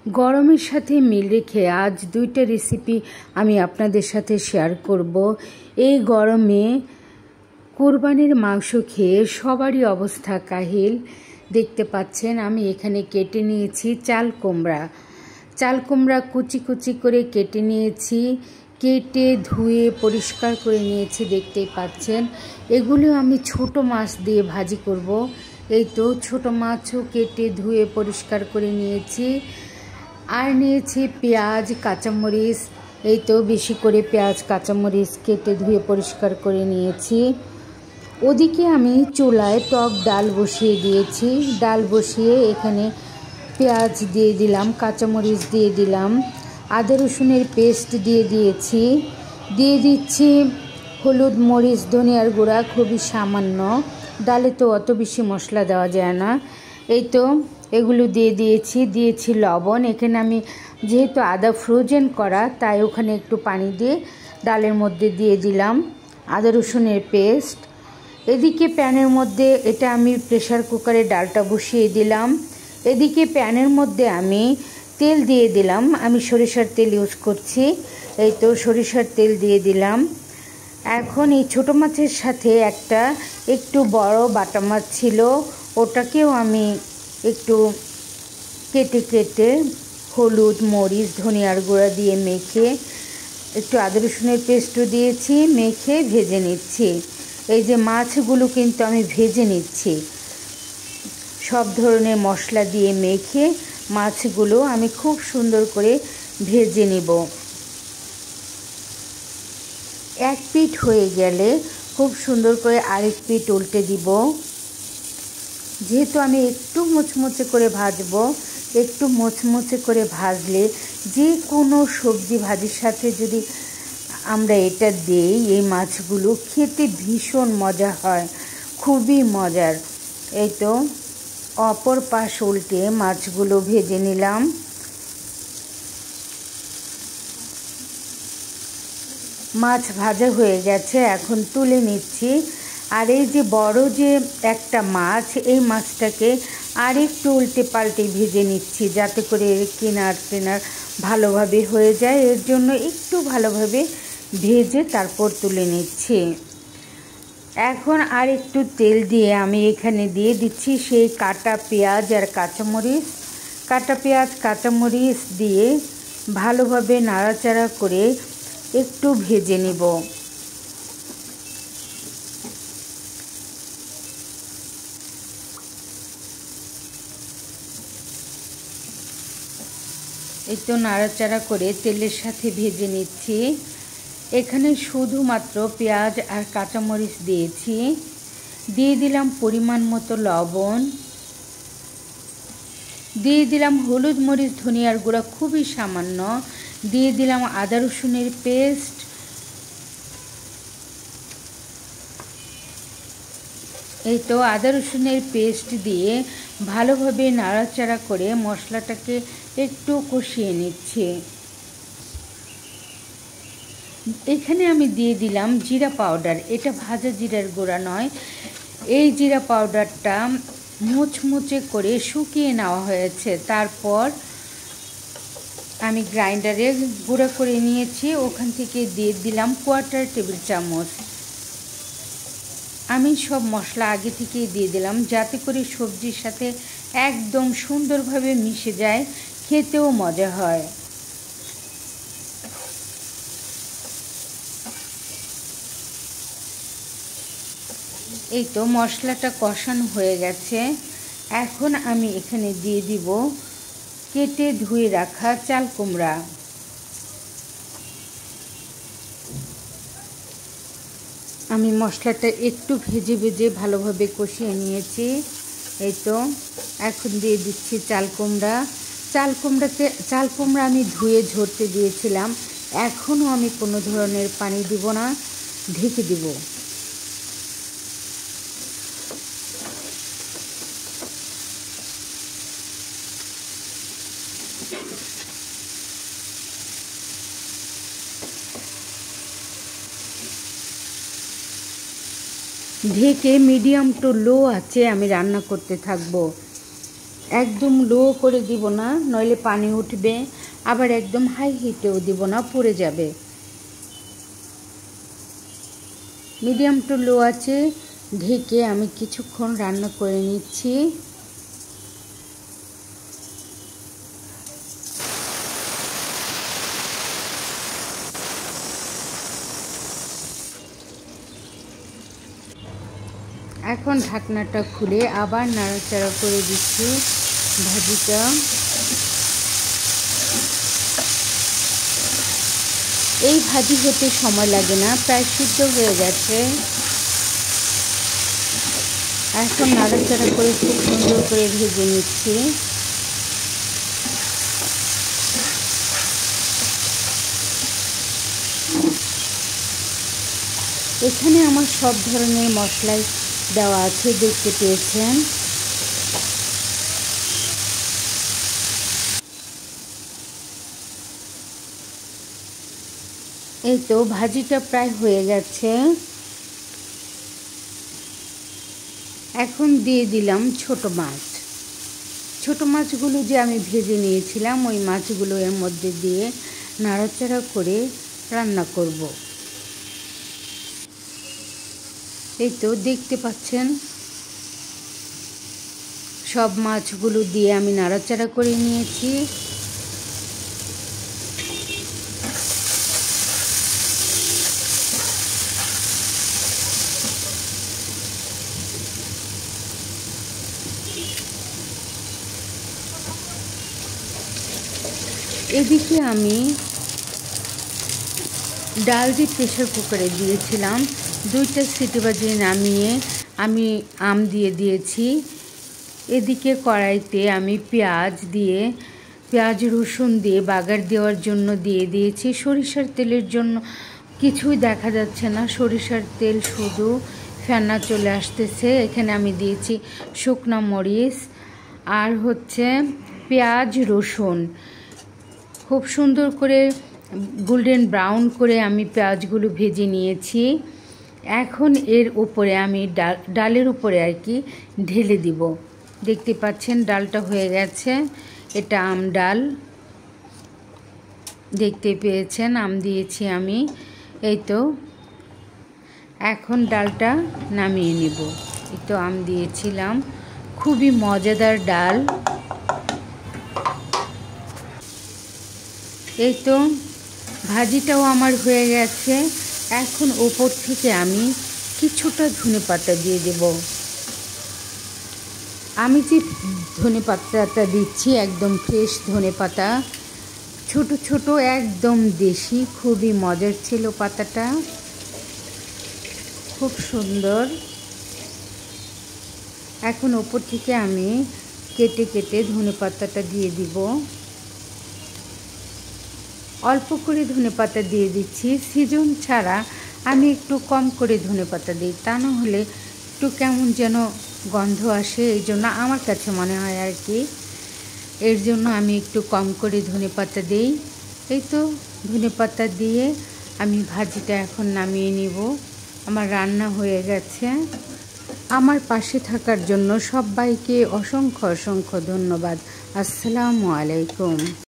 গরমের সাথে মিল রেখে আজ দুইটা রেসিপি আমি আপনাদের সাথে শেয়ার করব। এই গরমে কোরবানির মাংস খেয়ে সবারই অবস্থা কাহিল। দেখতে পাচ্ছেন আমি এখানে কেটে নিয়েছি চাল কুমড়া কুচি কুচি করে কেটে নিয়েছি, কেটে ধুয়ে পরিষ্কার করে নিয়েছি। দেখতেই পাচ্ছেন এগুলো আমি ছোট মাছ দিয়ে ভাজি করব। এই তো ছোট মাছও কেটে ধুয়ে পরিষ্কার করে নিয়েছি। আর নিয়েছি পেঁয়াজ কাঁচামরিচ, এই তো বেশি করে পেঁয়াজ কাঁচামরিচ কেটে ধুয়ে পরিষ্কার করে নিয়েছি। ওদিকে আমি চুলায় টক ডাল বসিয়ে দিয়েছি। ডাল বসিয়ে এখানে পেঁয়াজ দিয়ে দিলাম, কাঁচামরিচ দিয়ে দিলাম, আদা রসুনের পেস্ট দিয়ে দিয়েছি, দিয়ে দিচ্ছি হলুদ মরিচ ধনিয়ার গুঁড়া খুবই সামান্য, ডালে তো অত বেশি মশলা দেওয়া যায় না। এই তো এগুলো দিয়েছি লবণ। এখানে আমি যেহেতু আদা ফ্রোজেন করা তাই ওখানে একটু পানি দিয়ে ডালের মধ্যে দিয়ে দিলাম আদা রসুনের পেস্ট। এদিকে প্যানের মধ্যে এটা আমি প্রেসার কুকারে ডালটা বসিয়ে দিলাম। এদিকে প্যানের মধ্যে আমি তেল দিয়ে দিলাম, আমি সরিষার তেল ইউজ করছি। এই তো সরিষার তেল দিয়ে দিলাম। এখন এই ছোটো মাছের সাথে একটা একটু বড় বাটা মাছ ছিল, ওটাকেও আমি একটু কেটে হলুদ মরিচ ধনিয়ার গুঁড়া দিয়ে মেখে একটু আদা রসুনের পেস্টও দিয়েছি, মেখে ভেজে নিচ্ছি। এই যে মাছগুলো কিন্তু আমি ভেজে নিচ্ছি, সব ধরনের মশলা দিয়ে মেখে মাছগুলো আমি খুব সুন্দর করে ভেজে নিব। এক পিঠ হয়ে গেলে খুব সুন্দর করে আরেক পিঠ উল্টে দিব। যেহেতু আমি একটু মুচমুচে করে ভাজবো, একটু মুচমুচে করে ভাজলে যে কোনো সবজি ভাজির সাথে যদি আমরা এটা দিই, এই মাছগুলো খেতে ভীষণ মজা হয়, খুবই মজার। এই তো অপর পাশ উল্টে মাছগুলো ভেজে নিলাম। মাছ ভাজা হয়ে গেছে, এখন তুলে নিচ্ছি। আর এই যে বড় যে একটা মাছ, এই মাছটাকে আরেকটু উল্টে পাল্টে ভেজে নিচ্ছি যাতে করে কিনার ভালোভাবে হয়ে যায়। এর জন্য একটু ভালোভাবে ভেজে তারপর তুলে নিচ্ছি। এখন আর একটু তেল দিয়ে আমি এখানে দিয়ে দিচ্ছি সেই কাটা পেঁয়াজ আর কাঁচামরিচ দিয়ে ভালোভাবে নাড়াচাড়া করে একটু ভেজে নিব। এই তো নাড়াচাড়া করে তেলের সাথে ভেজে নিচ্ছি। এখানে শুধুমাত্র পেঁয়াজ আর কাঁচামরিচ দিয়েছি, দিয়ে দিলাম পরিমাণ মতো লবণ, দিয়ে দিলাম হলুদ মরিচ ধনিয়ার গুঁড়া খুবই সামান্য, দিয়ে দিলাম আদা রসুনের পেস্ট, এই তো আদা রসুনের পেস্ট দিয়ে ভালোভাবে নাড়াচাড়া করে মশলাটাকে একটু কষিয়ে নিচ্ছি। এখানে আমি দিয়ে দিলাম জিরা পাউডার, এটা ভাজা জিরার গুঁড়া নয়। এই জিরা পাউডারটা মুচমুচে করে শুকিয়ে নেওয়া হয়েছে, তারপর আমি গ্রাইন্ডারে গুঁড়া করে নিয়েছি, ওখান থেকে দিয়ে দিলাম 1/4 টেবিল চামচ। আমি সব মশলা আগে থেকেই দিয়ে দিলাম যাতে করে সবজির সাথে একদম সুন্দরভাবে মিশে যায়, খেতেও মজা হয়। এই তো মশলাটা কষানো হয়ে গেছে। এখন আমি এখানে দিয়ে দিব কেটে ধুয়ে রাখা চাল কুমড়া। আমি মশলাটা একটু ভেজে ভালোভাবে কষিয়ে নিয়েছি। এই তো এখন দিয়ে দিচ্ছি চাল কুমড়া আমি ধুয়ে ঝরতে দিয়েছিলাম, এখনও আমি কোনো ধরনের পানি দিব না, ঢেকে দিব। ঢেকে মিডিয়াম টু লো আঁচে আমি রান্না করতে থাকবো। একদম লো করে দিব না, নইলে পানি উঠবে। আবার একদম হাই হিটেও দিব না, পুড়ে যাবে। মিডিয়াম টু লো আছে ঢেকে আমি কিছুক্ষণ রান্না করে নিচ্ছি। এখন ঢাকনাটা খুলে আবার নাড়াচাড়া করে দিচ্ছি ভাজিটা। এই ভাজি হতে সময় লাগে না, প্রায় সিদ্ধ হয়ে গেছে। এখন নাড়াচাড়া করে খুব সুন্দর করে ভেজে নিচ্ছি। এখানে আমার সব ধরনের মশলাই দেওয়া আছে, দেখতে পেয়েছেন। এই তো ভাজিটা প্রায় হয়ে গেছে। এখন দিয়ে দিলাম ছোট মাছ। ছোট মাছগুলো যে আমি ভেজে নিয়েছিলাম, ওই মাছগুলো এর মধ্যে দিয়ে নাড়াচাড়া করে রান্না করব। এই তো দেখতে পাচ্ছেন, সব মাছগুলো দিয়ে আমি নাড়াচাড়া করে নিয়েছি। এদিকে আমি ডাল যে প্রেশার কুকারে দিয়েছিলাম, 2টা সিটি বাজিয়ে নামিয়ে আমি আম দিয়ে দিয়েছি। এদিকে কড়াইতে আমি পেঁয়াজ রসুন দিয়ে বাগার দেওয়ার জন্য দিয়ে দিয়েছি। সরিষার তেলের জন্য কিছুই দেখা যাচ্ছে না, সরিষার তেল শুধু ফেনা চলে আসতেছে। এখানে আমি দিয়েছি শুকনো মরিচ আর পেঁয়াজ রসুন। খুব সুন্দর করে গোল্ডেন ব্রাউন করে আমি পেঁয়াজগুলো ভেজে নিয়েছি। এখন এর উপরে আমি ডালের উপরে আর কি ঢেলে দিব। দেখতে পাচ্ছেন ডালটা হয়ে গেছে। এটা আম ডাল, দেখতে পেয়েছেন আম দিয়েছি আমি। এই তো এখন ডালটা নামিয়ে নেব। এই তো আম দিয়েছিলাম, খুবই মজাদার ডাল। এই তো ভাজিটাও আমার হয়ে গেছে। এখন ওপর থেকে আমি কিছুটা ধনেপাতা দিয়ে দেব। আমি যে ধনেপাতাটা দিচ্ছি একদম ফ্রেশ ধনেপাতা, ছোট ছোট একদম দেশি, খুবই মজার ছিল পাতাটা, খুব সুন্দর। এখন ওপর থেকে আমি কেটে কেটে ধনেপাতাটা দিয়ে দিব। অল্প করে ধনেপাতা দিয়ে দিচ্ছি, সিজন ছাড়া আমি একটু কম করে ধনেপাতা দিই, তা না হলে একটু কেমন যেন গন্ধ আসে, এই জন্য আমার কাছে মনে হয় আর কি। এর জন্য আমি একটু কম করে ধনেপাতা দিই। এই তো ধনেপাতা দিয়ে আমি ভাজিটা এখন নামিয়ে নিব। আমার রান্না হয়ে গেছে। আমার পাশে থাকার জন্য সবাইকে অসংখ্য অসংখ্য ধন্যবাদ। আসসালামু আলাইকুম।